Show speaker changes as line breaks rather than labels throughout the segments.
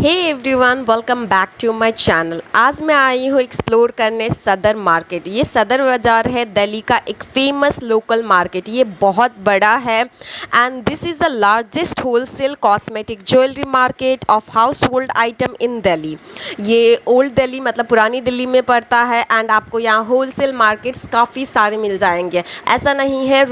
Hey everyone, welcome back to my channel. आज मैं आई हूँ एक्सप्लोर करने सदर मार्केट। ये सदर बाज़ार है दिल्ली का एक फेमस लोकल मार्केट। ये बहुत बड़ा है and this is the largest wholesale cosmetic jewellery market of house hold item इन दिल्ली। ये ओल्ड दिल्ली मतलब पुरानी दिल्ली में पड़ता है एंड आपको यहाँ होलसेल मार्केट्स काफ़ी सारे मिल जाएंगे। ऐसा नहीं है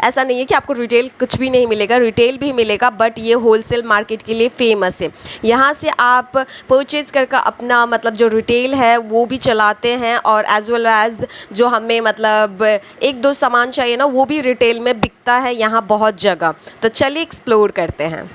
ऐसा नहीं है कि आपको रिटेल कुछ भी नहीं मिलेगा, रिटेल भी मिलेगा, बट ये होलसेल मार्केट के लिए फेमस है। यहाँ से आप परचेज करके अपना मतलब जो रिटेल है वो भी चलाते हैं और एज वेल एज़ जो हमें मतलब एक दो सामान चाहिए ना वो भी रिटेल में बिकता है यहाँ बहुत जगह। तो चलिए एक्सप्लोर करते हैं।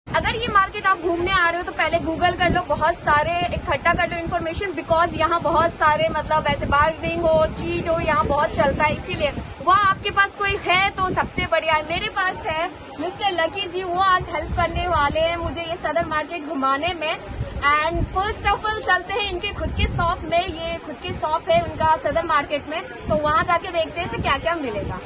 अगर ये मार्केट आप घूमने आ रहे हो तो पहले गूगल कर लो, बहुत सारे इकट्ठा कर लो इन्फॉर्मेशन, बिकॉज यहाँ बहुत सारे मतलब ऐसे बार्गेनिंग हो, चीट हो, यहाँ बहुत चलता है। इसीलिए वहाँ आपके पास कोई है तो सबसे बढ़िया है। मेरे पास है मिस्टर लकी जी, वो आज हेल्प करने वाले हैं मुझे ये सदर मार्केट घुमाने में। एंड फर्स्ट ऑफ ऑल चलते हैं इनके खुद के शॉप में। ये खुद की शॉप है उनका सदर मार्केट में, तो वहाँ जाके देखते हैं क्या क्या मिलेगा।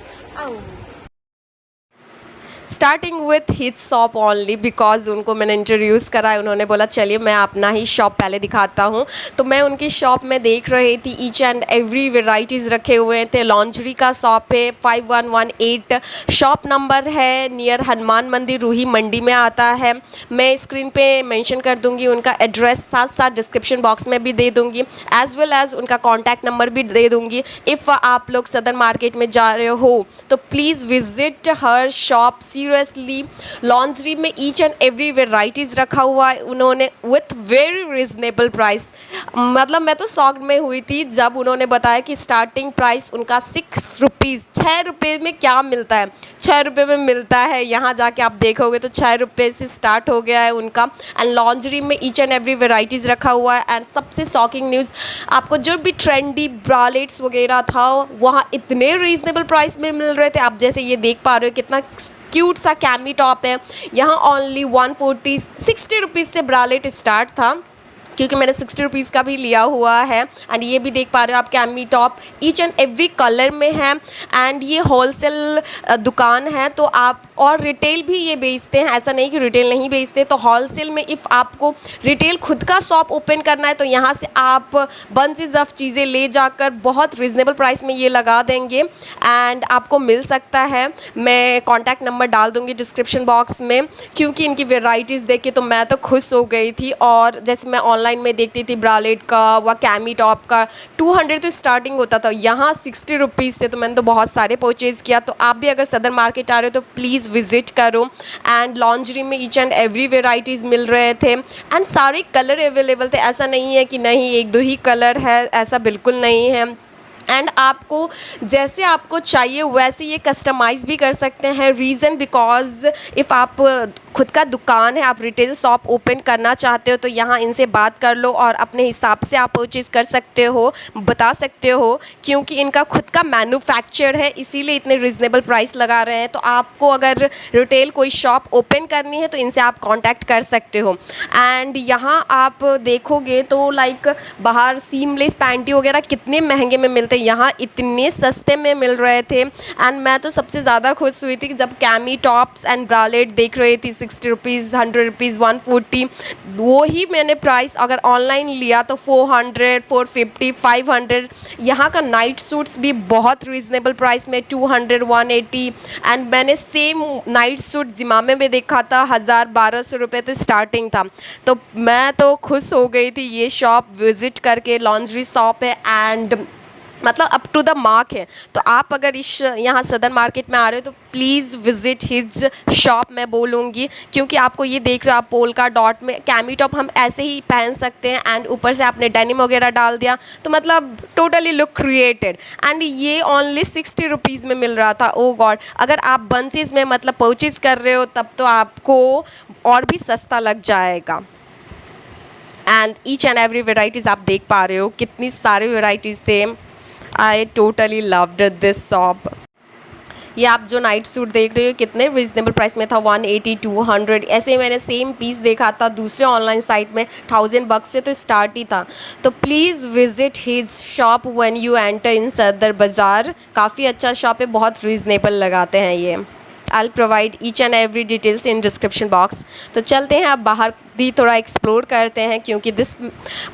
Starting with his shop only, because उनको मैंने इंट्रोड्यूस करा है। उन्होंने बोला चलिए मैं अपना ही शॉप पहले दिखाता हूँ। तो मैं उनकी शॉप में देख रही थी ईच एंड एवरी वेराइटीज़ रखे हुए थे। लॉन्ड्री का शॉप है, 5118 शॉप नंबर है, नियर हनुमान मंदिर रूही मंडी में आता है। मैं स्क्रीन पे मेंशन कर दूंगी उनका एड्रेस, साथ साथ डिस्क्रिप्शन बॉक्स में भी दे दूंगी, एज वेल एज़ उनका कॉन्टैक्ट नंबर भी दे दूंगी। इफ़ आप लोग सदर मार्केट में जा रहे हो तो please visit her shop. Seriously laundry में ईच एंड एवरी वेराइटीज़ रखा हुआ है उन्होंने विथ वेरी रिजनेबल प्राइस। मतलब मैं तो शॉक्ड में हुई थी जब उन्होंने बताया कि स्टार्टिंग प्राइस उनका 6 रुपीज़, 6 रुपये में क्या मिलता है, 6 रुपये में मिलता है। यहाँ जाके आप देखोगे तो 6 रुपये से स्टार्ट हो गया है उनका। एंड लॉन्ड्री में ईच एंड एवरी वेराइटीज़ रखा हुआ है। एंड सबसे शॉकिंग न्यूज़, आपको जो भी ट्रेंडी ब्रालेट्स वगैरह था वहाँ इतने रीज़नेबल प्राइस में मिल रहे थे। आप जैसे ये देख पा रहे हो कितना क्यूट सा कैमी टॉप है। यहाँ ओनली 60 रुपीज़ से ब्रालेट स्टार्ट था, क्योंकि मैंने 60 रुपीज़ का भी लिया हुआ है। एंड ये भी देख पा रहे हो आप chemo top each and every colour में है। एंड ये होलसेल दुकान है तो आप और रिटेल भी ये बेचते हैं, ऐसा नहीं कि रिटेल नहीं बेचते। तो होलसेल में इफ़ आपको रिटेल खुद का शॉप ओपन करना है तो यहाँ से आप बंचेज ऑफ चीज़ें ले जाकर बहुत रिजनेबल प्राइस में ये लगा देंगे एंड आपको मिल सकता है। मैं कॉन्टैक्ट नंबर डाल दूँगी डिस्क्रिप्शन बॉक्स में, क्योंकि इनकी वेराइटीज़ देख के तो मैं तो खुश हो गई थी। और जैसे मैं ऑनलाइन में देखती थी ब्रालेट का व कैमी टॉप का 200 तो स्टार्टिंग होता था, यहाँ 60 रुपीज़ से, तो मैंने तो बहुत सारे परचेज़ किया। तो आप भी अगर सदर मार्केट आ रहे हो तो प्लीज़ विजिट करो। एंड लॉन्ड्री में ईच एंड एवरी वेराइटीज़ मिल रहे थे एंड सारे कलर अवेलेबल थे। ऐसा नहीं है कि नहीं एक दो ही कलर है, ऐसा बिल्कुल नहीं है। एंड आपको जैसे आपको चाहिए वैसे ये कस्टमाइज़ भी कर सकते हैं। रीज़न बिकॉज इफ़ आप खुद का दुकान है, आप रिटेल शॉप ओपन करना चाहते हो तो यहाँ इनसे बात कर लो और अपने हिसाब से आप परचेज़ कर सकते हो, बता सकते हो, क्योंकि इनका खुद का मैन्युफैक्चर है, इसीलिए इतने रिजनेबल प्राइस लगा रहे हैं। तो आपको अगर रिटेल कोई शॉप ओपन करनी है तो इनसे आप कांटेक्ट कर सकते हो। एंड यहाँ आप देखोगे तो लाइक बाहर सीमलेस पैंटी वगैरह कितने महंगे में मिलते हैं, यहाँ इतने सस्ते में मिल रहे थे। एंड मैं तो सबसे ज़्यादा खुश हुई थी कि जब कैमी टॉप्स एंड ब्रालेट देख रही थी 60 रुपीज़, 100 रुपीज़, 140, वो ही मैंने प्राइस अगर ऑनलाइन लिया तो 400, 450, 500। यहाँ का नाइट सूट्स भी बहुत रीज़नेबल प्राइस में 200, 180। एंड मैंने सेम नाइट सूट जिमामे में देखा था 1000-1200 रुपये तो स्टार्टिंग था। तो मैं तो खुश हो गई थी ये शॉप विज़िट करके। लॉन्ड्री शॉप है एंड मतलब अप टू द मार्क है। तो आप अगर यहाँ सदर मार्केट में आ रहे हो तो प्लीज़ विज़िट हिज शॉप मैं बोलूँगी, क्योंकि आपको ये देख रहे हो आप पोल्का डॉट में कैमी टॉप हम ऐसे ही पहन सकते हैं एंड ऊपर से आपने डेनिम वगैरह डाल दिया तो मतलब टोटली लुक क्रिएटेड। एंड ये ओनली 60 रुपीज़ में मिल रहा था। ओ गॉड, अगर आप बंचेज़ में मतलब परचेज़ कर रहे हो तब तो आपको और भी सस्ता लग जाएगा। And each and every varieties आप देख पा रहे हो कितनी सारी वेराइटीज़ थे। I totally loved this shop. ये आप जो नाइट सूट देख रहे हो कितने रिजनेबल प्राइस में था, 180, 200। ऐसे ही मैंने सेम पीस देखा था दूसरे ऑनलाइन साइट में 1000 बक्स से तो स्टार्ट ही था। तो please visit his shop when you enter in सदर बाज़ार। काफ़ी अच्छा शॉप है, बहुत रीज़नेबल लगाते हैं ये। I provide each and every details in description box. तो चलते हैं अब बाहर भी थोड़ा एक्सप्लोर करते हैं, क्योंकि this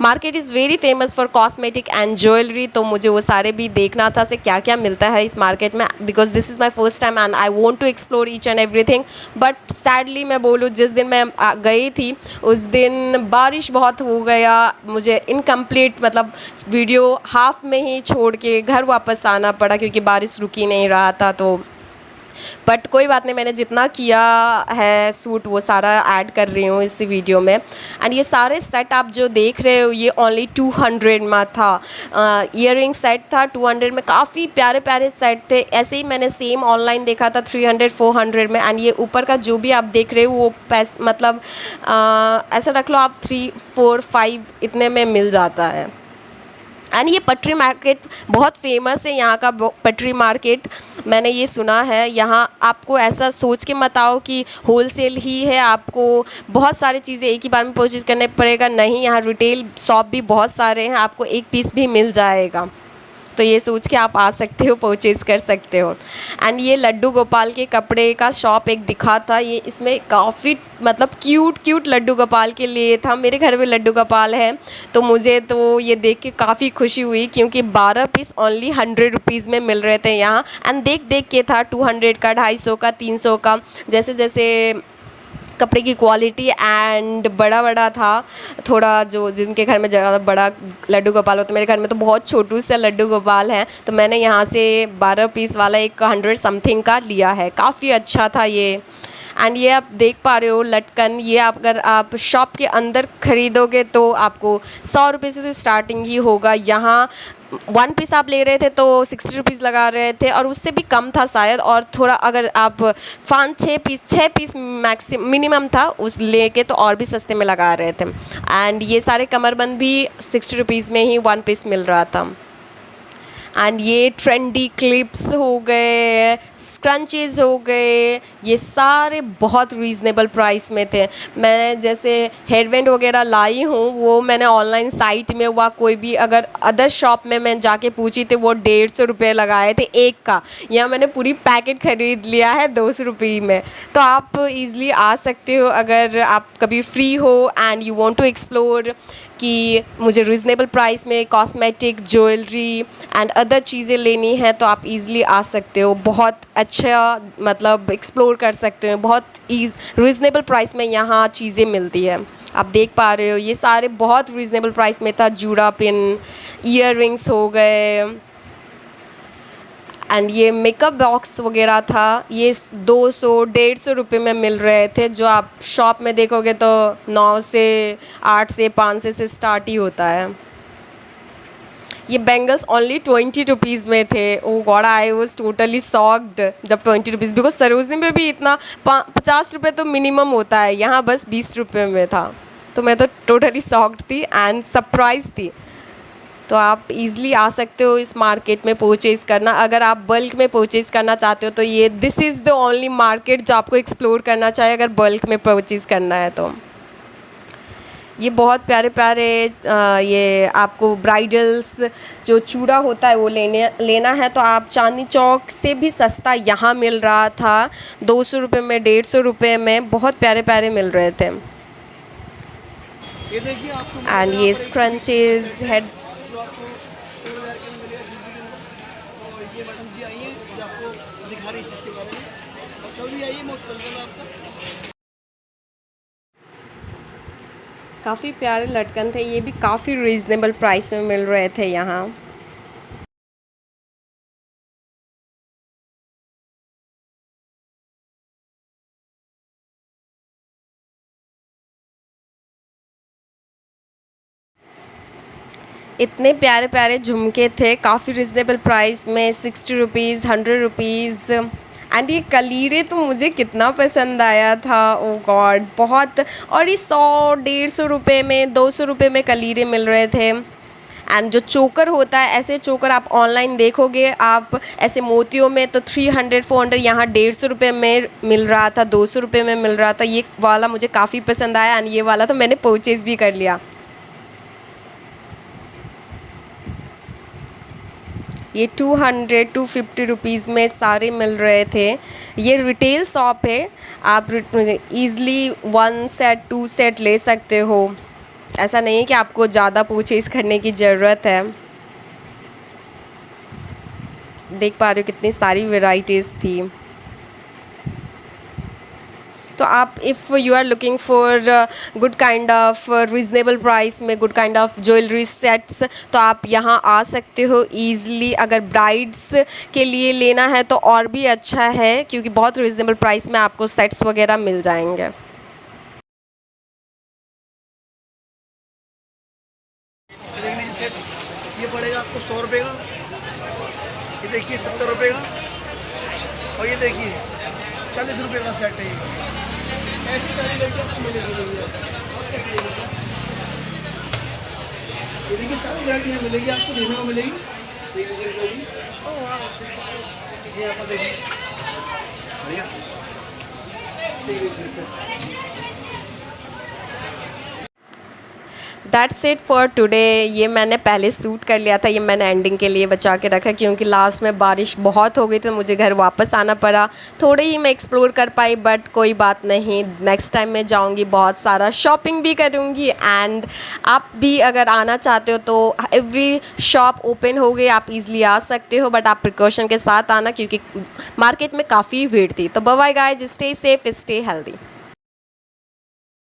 market is very famous for cosmetic and jewellery. तो मुझे वो सारे भी देखना था से क्या क्या मिलता है इस मार्केट में, because this is my first time and I want to explore each and everything. But sadly मैं बोलूँ, जिस दिन मैं गई थी उस दिन बारिश बहुत हो गया, मुझे इनकम्प्लीट मतलब वीडियो हाफ में ही छोड़ के घर वापस आना पड़ा क्योंकि बारिश रुक ही नहीं रहा था। तो बट कोई बात नहीं, मैंने जितना किया है सूट वो सारा ऐड कर रही हूँ इस वीडियो में। एंड ये सारे सेट आप जो देख रहे हो ये ओनली 200 में था। ईयरिंग सेट था 200 में, काफ़ी प्यारे प्यारे सेट थे। ऐसे ही मैंने सेम ऑनलाइन देखा था 300-400 में। एंड ये ऊपर का जो भी आप देख रहे हो वो मतलब ऐसा रख लो आप 3-4-5 इतने में मिल जाता है। एंड ये पटरी मार्केट बहुत फेमस है, यहाँ का पटरी मार्केट मैंने ये सुना है। यहाँ आपको ऐसा सोच के मत आओ कि होलसेल ही है, आपको बहुत सारी चीज़ें एक ही बार में परचेज़ करने पड़ेगा, नहीं, यहाँ रिटेल शॉप भी बहुत सारे हैं, आपको एक पीस भी मिल जाएगा। तो ये सोच के आप आ सकते हो, परचेज़ कर सकते हो। एंड ये लड्डू गोपाल के कपड़े का शॉप एक दिखा था, ये इसमें काफ़ी मतलब क्यूट लड्डू गोपाल के लिए था। मेरे घर में लड्डू गोपाल है तो मुझे तो ये देख के काफ़ी खुशी हुई, क्योंकि 12 पीस ओनली 100 रुपीज़ में मिल रहे थे यहाँ। एंड देख के था 200 का, 250 का, 300 का, जैसे जैसे कपड़े की क्वालिटी एंड बड़ा था थोड़ा। जो जिनके घर में ज़्यादा बड़ा लड्डू गोपाल हो, तो मेरे घर में तो बहुत छोटू सा लड्डू गोपाल है, तो मैंने यहाँ से 12 पीस वाला एक 100 समथिंग का लिया है, काफ़ी अच्छा था ये। एंड ये आप देख पा रहे हो लटकन, ये अगर आप शॉप के अंदर ख़रीदोगे तो आपको 100 रुपये से तो स्टार्टिंग ही होगा। यहाँ 1 पीस आप ले रहे थे तो 60 रुपीज़ लगा रहे थे, और उससे भी कम था शायद, और थोड़ा अगर आप 6 पीस मिनिमम था उस लेके तो और भी सस्ते में लगा रहे थे। एंड ये सारे कमरबंद भी 60 रुपीज़ में ही 1 पीस मिल रहा था। एंड ये ट्रेंडी क्लिप्स हो गए, स्क्रंचेस हो गए, ये सारे बहुत रीज़नेबल प्राइस में थे। मैं जैसे हेयर बैंड वगैरह लाई हूँ वो मैंने ऑनलाइन साइट में हुआ, कोई भी अगर अदर शॉप में मैं जाके पूछी तो वो 150 रुपये लगाए थे एक का। यहाँ मैंने पूरी पैकेट ख़रीद लिया है 200 रुपये में। तो आप ईज़िली आ सकते हो अगर आप कभी फ्री हो and you want to explore कि मुझे रीज़नेबल प्राइस में कॉस्मेटिक, ज्वेलरी एंड अदर चीज़ें लेनी है, तो आप इजीली आ सकते हो। बहुत अच्छा मतलब एक्सप्लोर कर सकते हो, बहुत रीज़नेबल प्राइस में यहाँ चीज़ें मिलती है। आप देख पा रहे हो ये सारे बहुत रीज़नेबल प्राइस में था। जूड़ा पिन, ईयररिंग्स हो गए, एंड ये मेकअप बॉक्स वगैरह था, ये 200-150 रुपये में मिल रहे थे। जो आप शॉप में देखोगे तो 9 से 8 से 5 से स्टार्ट ही होता है। ये बैंगल्स ओनली 20 रुपीज़ में थे। Oh God, I was totally shocked जब 20 रुपीज़, बिकॉज सरोजनी में भी इतना 50 रुपये तो मिनिमम होता है, यहाँ बस 20 रुपये में था। तो मैं तो टोटली शॉक्ड थी एंड सरप्राइज थी। तो आप इजीली आ सकते हो इस मार्केट में परचेज़ करना। अगर आप बल्क में परचेज़ करना चाहते हो तो ये this is the only market जो आपको एक्सप्लोर करना चाहिए अगर बल्क में परचेज़ करना है तो। ये बहुत प्यारे प्यारे ये आपको ब्राइडल्स जो चूड़ा होता है वो लेना है तो आप चांदनी चौक से भी सस्ता यहाँ मिल रहा था। 200 रुपये में, 150 रुपये में बहुत प्यारे प्यारे मिल रहे थे।
ये देखिए आपको
एंड ये स्क्रंचेस, हेड,
जो आपको शोल्डर बैग के मिलेगा जीपी के अंदर। और ये मैडम जी आई हैं जो आपको दिखा रही है चीज़ के बारे में, और कल भी आइए, मोस्ट वेलकम है आपका।
काफ़ी प्यारे लटकन थे, ये भी काफ़ी रीज़नेबल प्राइस में मिल रहे थे यहाँ। इतने प्यारे प्यारे झुमके थे काफ़ी रिजनेबल प्राइस में, 60 रुपीज़, 100 रुपीज़। एंड ये कलीरे तो मुझे कितना पसंद आया था, ओ गॉड बहुत। और ये 100-150 रुपये में, 200 रुपये में कलीरे मिल रहे थे। एंड जो चोकर होता है, ऐसे चोकर आप ऑनलाइन देखोगे आप ऐसे मोतियों में तो 300-400, यहाँ 150 रुपये में मिल रहा था, 200 रुपये में मिल रहा था। ये वाला मुझे काफ़ी पसंद आया एंड ये वाला तो मैंने परचेज़ भी कर लिया। ये 200-250 रुपीज़ में सारे मिल रहे थे। ये रिटेल शॉप है, आप ईज़िली 1 सेट 2 सेट ले सकते हो। ऐसा नहीं है कि आपको ज़्यादा परचेज़ करने की ज़रूरत है। देख पा रहे हो कितनी सारी वैरायटीज़ थी। तो आप if you are looking for good kind of reasonable price में good kind of jewellery sets, तो आप यहाँ आ सकते हो ईज़िली। अगर ब्राइड्स के लिए लेना है तो और भी अच्छा है, क्योंकि बहुत रिजनेबल प्राइस में आपको सेट्स वगैरह मिल जाएंगे।
देख लीजिए सेट, ये पड़ेगा आपको 100 रुपये का, ये देखिए 70 रुपये का, और ये देखिए 40 रुपये का सेट है। ऐसी सारी वैरायटी आपको मिलेगी। ये देखिए सारी वैरायटी यहाँ मिलेगी, आपको देखने को मिलेगी। ये आपको देखिए बढ़िया, देखिए set.
That's it for today. ये मैंने पहले सूट कर लिया था, ये मैंने एंडिंग के लिए बचा के रखा, क्योंकि लास्ट में बारिश बहुत हो गई तो मुझे घर वापस आना पड़ा। थोड़े ही मैं एक्सप्लोर कर पाई, बट कोई बात नहीं, नेक्स्ट टाइम मैं जाऊंगी, बहुत सारा शॉपिंग भी करूंगी। एंड आप भी अगर आना चाहते हो तो एवरी शॉप ओपन हो गई, आप इज़िली आ सकते हो, बट आप प्रिकॉशन के साथ आना, क्योंकि मार्केट में काफ़ी भीड़ थी। तो bye bye guys, stay safe, stay healthy.